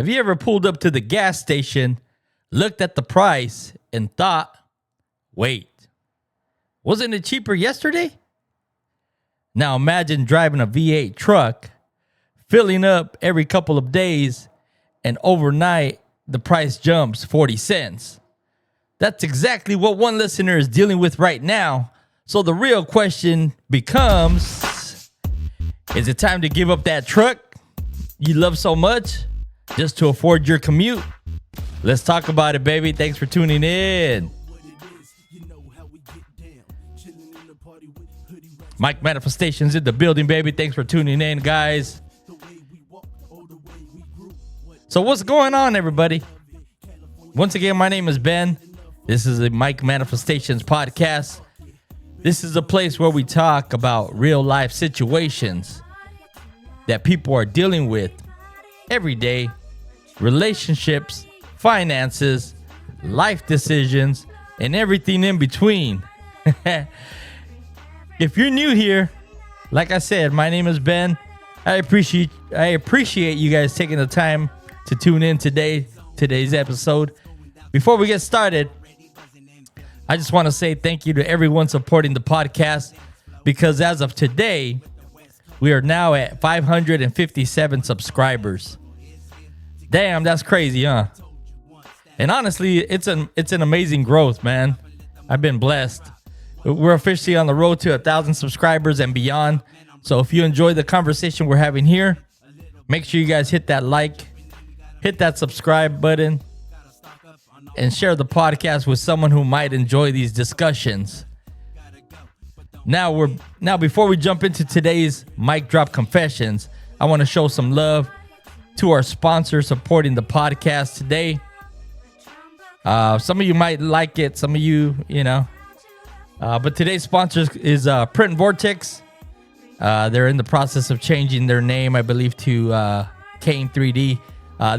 Have you ever pulled up to the gas station, looked at the price, and thought, wait, wasn't it cheaper yesterday? Now imagine driving a V8 truck, filling up every couple of days, and overnight the price jumps 40 cents. That's exactly what one listener is dealing with right now. So the real question becomes, is it time to give up that truck you love so much just to afford your commute? Let's talk about it, baby. Thanks for tuning in. Mike Manifestations in the building, baby. Thanks for tuning in, guys. So what's going on, everybody? Once again, my name is Ben. This is the Mike Manifestations podcast. This is a place where we talk about real life situations that people are dealing with every day. Relationships, finances, life decisions, and everything in between. If you're new here, like I said, my name is Ben. I appreciate you guys taking the time to tune in today's episode. Before we get started, I just want to say thank you to everyone supporting the podcast, because as of today, we are now at 557 subscribers. Damn, that's crazy, huh? And honestly, it's an amazing growth, man. I've been blessed. We're officially on the road to 1,000 subscribers and beyond. So if you enjoy the conversation we're having here, make sure you guys hit that like, hit that subscribe button, and share the podcast with someone who might enjoy these discussions. Now before we jump into today's mic drop confessions, I want to show some love to our sponsor supporting the podcast today. Some of you might like it, some of you, but today's sponsor is Print Vortex. They're in the process of changing their name, I believe, to Kane 3D.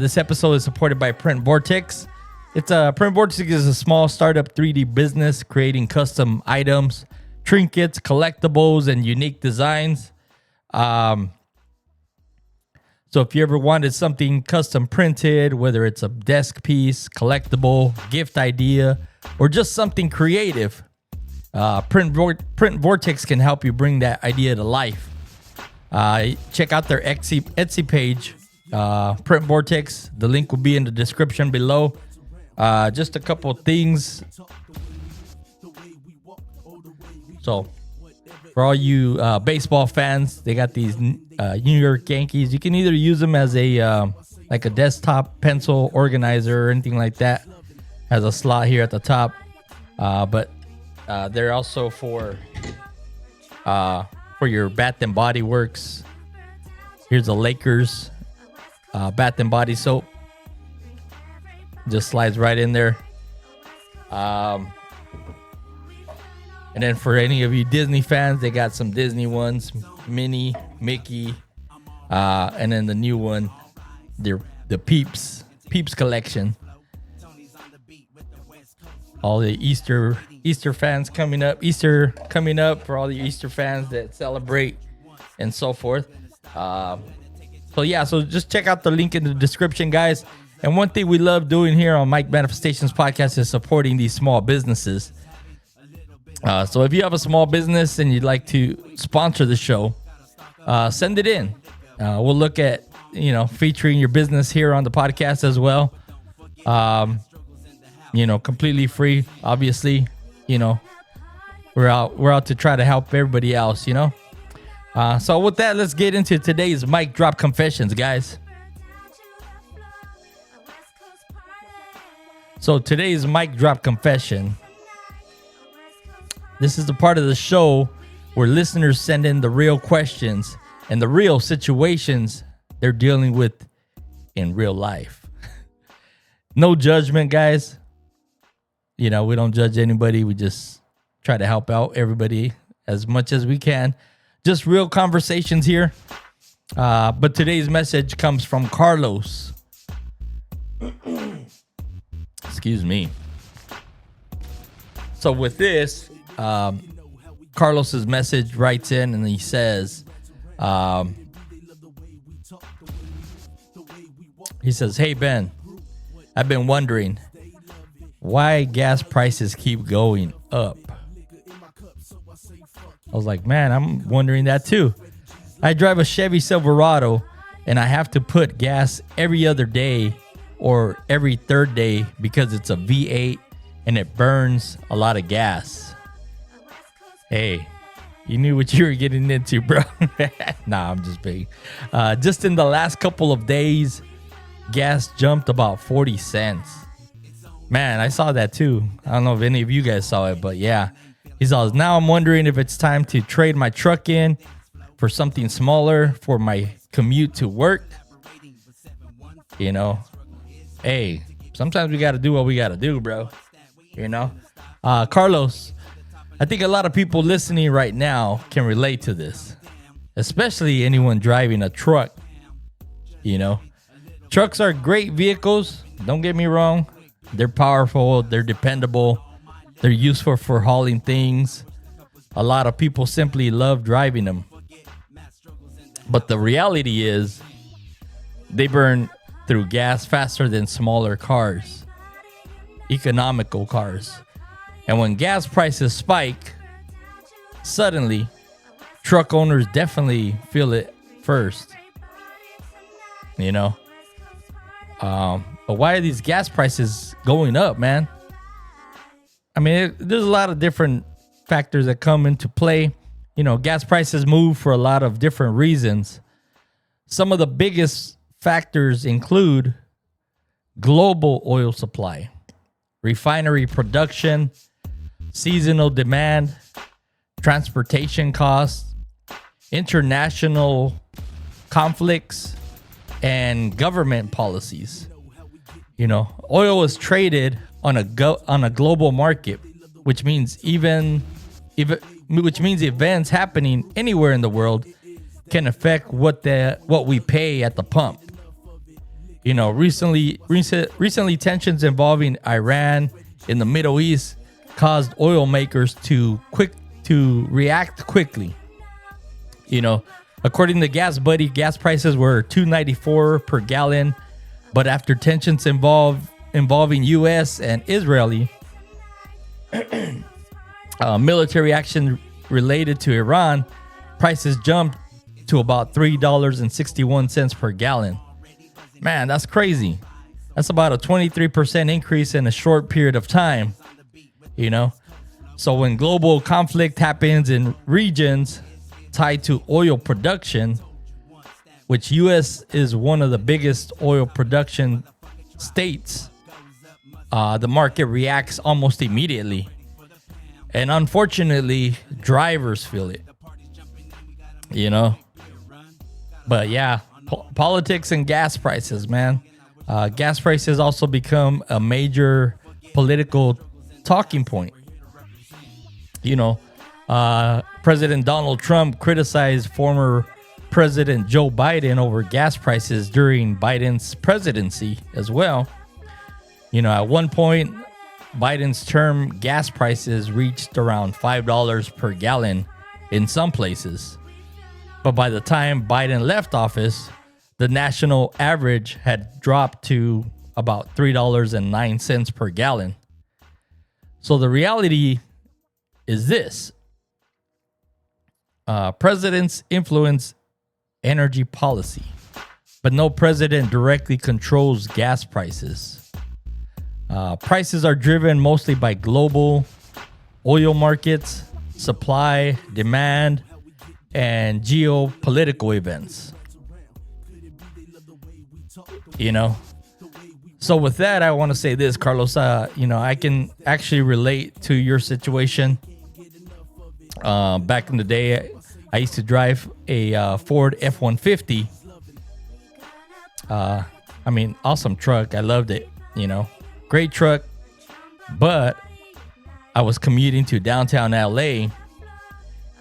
This episode is supported by Print Vortex. Print Vortex is a small startup 3D business creating custom items, trinkets, collectibles, and unique designs. So if you ever wanted something custom printed, whether it's a desk piece, collectible, gift idea, or just something creative, Print Vortex can help you bring that idea to life. Check out their Etsy page, Print Vortex. The link will be in the description below. Just a couple things. So, for all you baseball fans, they got these New York Yankees. You can either use them as a like a desktop pencil organizer or anything like that. Has a slot here at the top, but they're also for your Bath and Body Works. Here's the Lakers Bath and Body soap. Just slides right in there. And then for any of you Disney fans, they got some Disney ones, Minnie, Mickey, and then the new one, the Peeps collection. All the Easter fans coming up. Easter coming up for all the Easter fans that celebrate and so forth. So just check out the link in the description, guys. And one thing we love doing here on Mike Manifestations Podcast is supporting these small businesses. So if you have a small business and you'd like to sponsor the show, send it in. We'll look at, featuring your business here on the podcast as well. Completely free, obviously. We're out to try to help everybody else, So with that, let's get into today's mic drop confessions, guys. So today's mic drop confession. This is the part of the show where listeners send in the real questions and the real situations they're dealing with in real life. No judgment, guys. We don't judge anybody. We just try to help out everybody as much as we can. Just real conversations here. But today's message comes from Carlos. Excuse me. So with this, Carlos's message writes in and he says, He says, "Hey Ben, I've been wondering why gas prices keep going up." I was like, man, I'm wondering that too. I drive a Chevy Silverado and I have to put gas every other day or every third day because it's a V8 and it burns a lot of gas. Hey, you knew what you were getting into, bro. Nah, I'm just being. Just in the last couple of days, gas jumped about 40 cents. Man, I saw that too. I don't know if any of you guys saw it, but yeah. He's all, now I'm wondering if it's time to trade my truck in for something smaller for my commute to work. You know, hey, sometimes we got to do what we got to do, bro. You know, Carlos, I think a lot of people listening right now can relate to this, especially anyone driving a truck. You know, trucks are great vehicles. Don't get me wrong. They're powerful. They're dependable. They're useful for hauling things. A lot of people simply love driving them. But the reality is they burn through gas faster than smaller cars, economical cars. And when gas prices spike, suddenly truck owners definitely feel it first. You know? But why are these gas prices going up, man? I mean, there's a lot of different factors that come into play. You know, gas prices move for a lot of different reasons. Some of the biggest factors include global oil supply, refinery production, seasonal demand, transportation costs, international conflicts, and government policies. You know, oil is traded on a global market, which means events happening anywhere in the world can affect what we pay at the pump. You know, recently tensions involving Iran in the Middle East caused oil makers to react quickly. You know, according to Gas Buddy, gas prices were $2.94 per gallon, but after tensions involving U.S. and Israeli military action related to Iran, prices jumped to about $3.61 per gallon. Man, that's crazy. That's about a 23% increase in a short period of time. You know, so when global conflict happens in regions tied to oil production, which U.S. is one of the biggest oil production states, the market reacts almost immediately. And unfortunately, drivers feel it. You know? But yeah, politics and gas prices, man. Gas prices also become a major political talking point. You know, President Donald Trump criticized former President Joe Biden over gas prices during Biden's presidency as well. You know, at one point, Biden's term gas prices reached around $5 per gallon in some places. But by the time Biden left office, the national average had dropped to about $3.09 per gallon. So the reality is this. Presidents influence energy policy, but no president directly controls gas prices. Prices are driven mostly by global oil markets, supply, demand, and geopolitical events. You know? So with that, I want to say this, Carlos. You know, I can actually relate to your situation. Back in the day, I used to drive a Ford F-150. I mean, awesome truck. I loved it, you know. Great truck, but I was commuting to downtown LA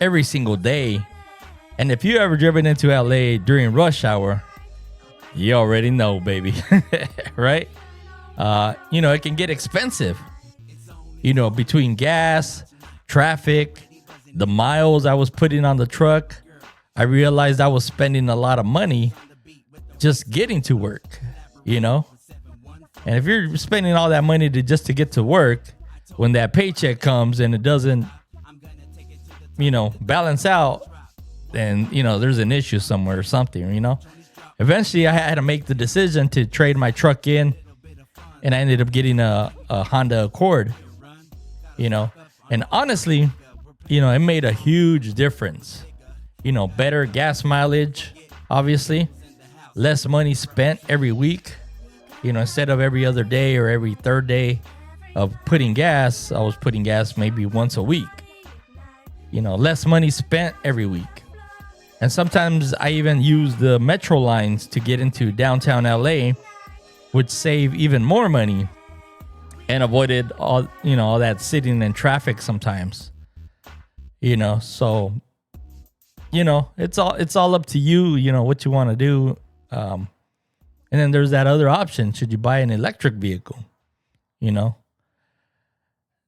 every single day. And if you ever driven into LA during rush hour, you already know, baby. Right? You know, it can get expensive. You know, between gas, traffic, the miles I was putting on the truck, I realized I was spending a lot of money just getting to work. you know? And if you're spending all that money to get to work, when that paycheck comes and it doesn't, balance out, then, there's an issue somewhere or something, Eventually, I had to make the decision to trade my truck in, and I ended up getting a Honda Accord, And honestly, it made a huge difference. Better gas mileage, obviously. Less money spent every week. Instead of every other day or every third day of putting gas, I was putting gas maybe once a week. Less money spent every week. And sometimes I even use the metro lines to get into downtown LA, which save even more money and avoided all that sitting in traffic sometimes. So it's all up to you, what you want to do. And then there's that other option. Should you buy an electric vehicle? Now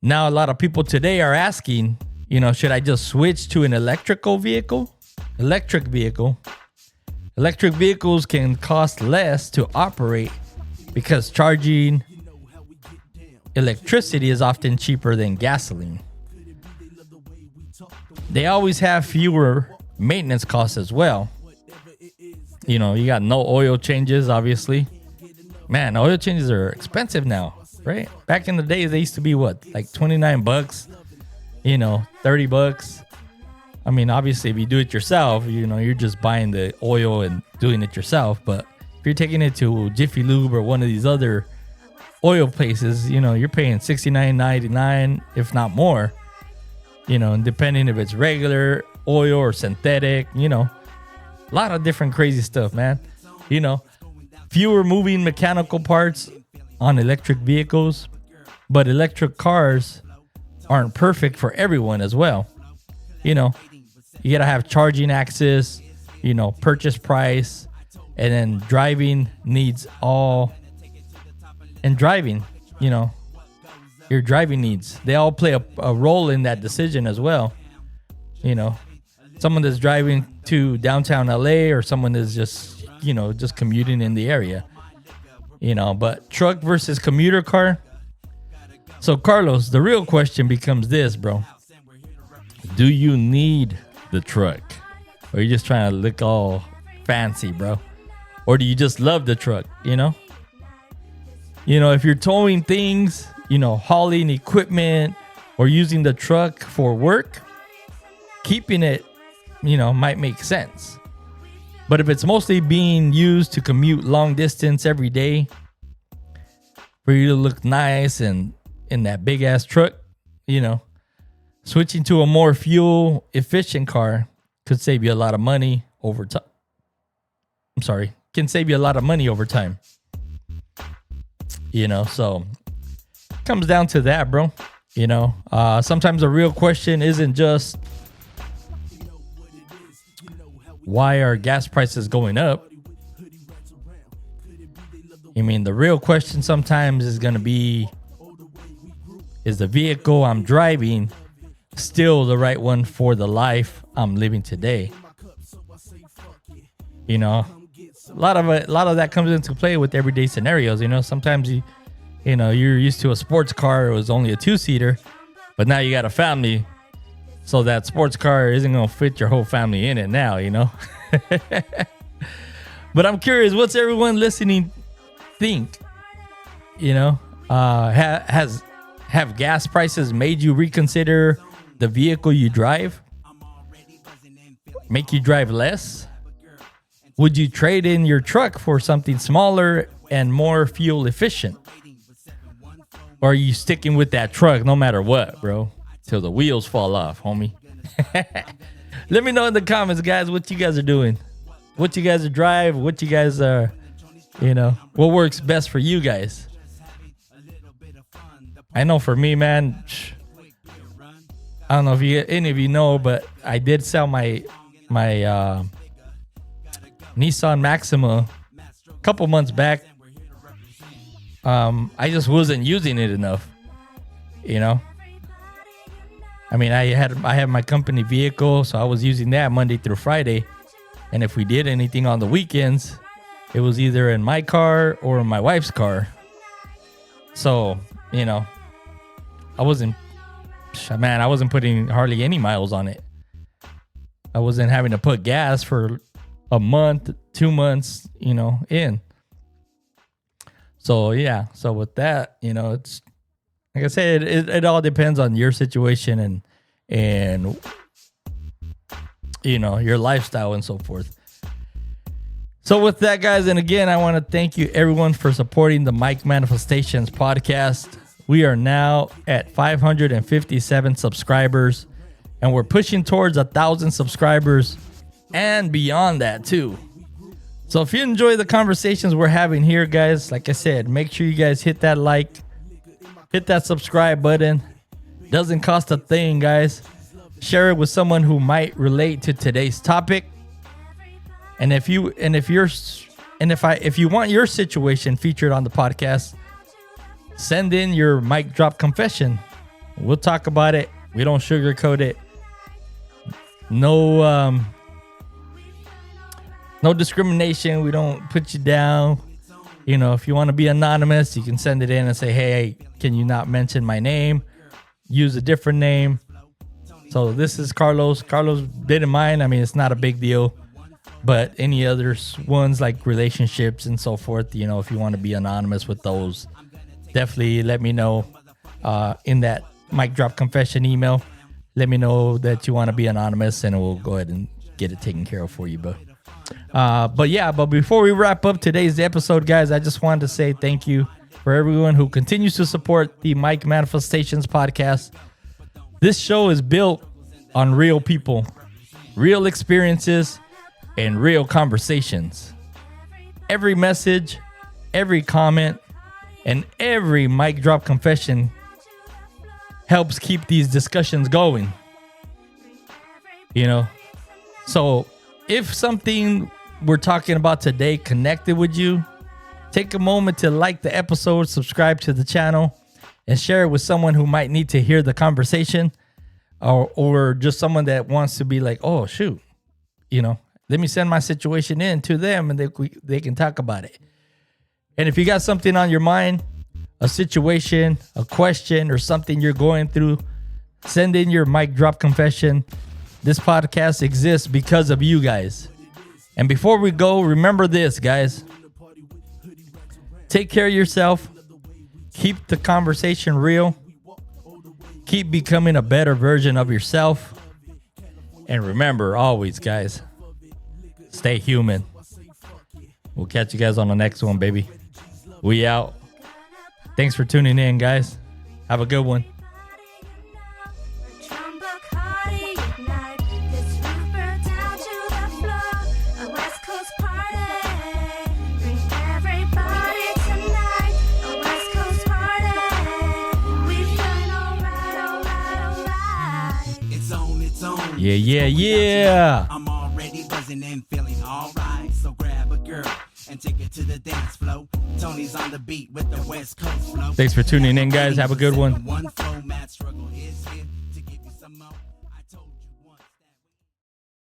a lot of people today are asking, should I just switch to an electric vehicle? Electric vehicles can cost less to operate because charging electricity is often cheaper than gasoline. They always have fewer maintenance costs as well. You got no oil changes, obviously. Man, oil changes are expensive now, right? Back in the days, they used to be what, like $29, $30. I mean, obviously, if you do it yourself, you're just buying the oil and doing it yourself. But if you're taking it to Jiffy Lube or one of these other oil places, you're paying $69.99, if not more. And depending if it's regular oil or synthetic, a lot of different crazy stuff, man. Fewer moving mechanical parts on electric vehicles, but electric cars aren't perfect for everyone as well. You gotta have charging access, purchase price, and then driving needs your driving needs. They all play a role in that decision as well. Someone that's driving to downtown LA or someone that's just commuting in the area, but truck versus commuter car. So Carlos, the real question becomes this, bro. Do you need the truck? Or are you just trying to look all fancy, bro? Or do you just love the truck, if you're towing things, hauling equipment or using the truck for work, keeping it, might make sense. But if it's mostly being used to commute long distance every day for you to look nice and in that big ass truck, switching to a more fuel efficient car could save you a lot of money over time. Can save you a lot of money over time. So it comes down to that, bro. Sometimes the real question isn't just why are gas prices going up. The real question sometimes is going to be, is the vehicle I'm driving still the right one for the life I'm living today? A lot of that comes into play with everyday scenarios. Sometimes you're used to a sports car. It was only a 2-seater, but now you got a family, so that sports car isn't gonna fit your whole family in it now. But I'm curious, what's everyone listening think? Have gas prices made you reconsider the vehicle you drive? Make you drive less? Would you trade in your truck for something smaller and more fuel efficient? Or are you sticking with that truck no matter what, bro? Till the wheels fall off, homie. Let me know in the comments, guys, what you guys are doing. What you guys are driving. What you guys are, what works best for you guys. I know for me, man, I don't know if any of you know, but I did sell my Nissan Maxima a couple months back. I just wasn't using it enough, I had my company vehicle, so I was using that Monday through Friday, and if we did anything on the weekends, it was either in my car or my wife's car. So, you know, I wasn't putting hardly any miles on it. I wasn't having to put gas for a month, 2 months, you know, in. So, yeah. So with that, you know, it's like I said, it all depends on your situation and you know, your lifestyle and so forth. So with that, guys, and again, I want to thank you everyone for supporting the Mike Manifestations podcast. We are now at 557 subscribers, and we're pushing towards 1,000 subscribers and beyond that too. So if you enjoy the conversations we're having here, guys, like I said, make sure you guys hit that like, hit that subscribe button. Doesn't cost a thing, guys. Share it with someone who might relate to today's topic. And if you want your situation featured on the podcast, send in your mic drop confession. We'll talk about it. We don't sugarcoat it. No discrimination. We don't put you down. You know, if you want to be anonymous, you can send it in and say, hey, can you not mention my name? Use a different name. So this is Carlos. Carlos didn't mind. I mean, it's not a big deal. But any other ones like relationships and so forth, you know, if you want to be anonymous with those, definitely let me know in that mic drop confession email. Let me know that you want to be anonymous, and we'll go ahead and get it taken care of for you, bro. But before we wrap up today's episode, guys, I just wanted to say thank you for everyone who continues to support the Mike Manifestations podcast. This show is built on real people, real experiences, and real conversations. Every message, every comment, and every mic drop confession helps keep these discussions going. You know, so if something we're talking about today connected with you, take a moment to like the episode, subscribe to the channel, and share it with someone who might need to hear the conversation, or just someone that wants to be like, oh, shoot, you know, let me send my situation in to them and they can talk about it. And if you got something on your mind, a situation, a question, or something you're going through, send in your mic drop confession. This podcast exists because of you guys. And before we go, remember this, guys. Take care of yourself. Keep the conversation real. Keep becoming a better version of yourself. And remember always, guys, stay human. We'll catch you guys on the next one, baby. We out. Thanks for tuning in, guys. Have a good one. Yeah. I'm already buzzing and feeling alright. So grab a girl and take it to the dance floor. Tony's on the beat with the West Coast flow. Thanks for tuning in, guys. Have a good one. One flow, mad struggle is here to give you some more.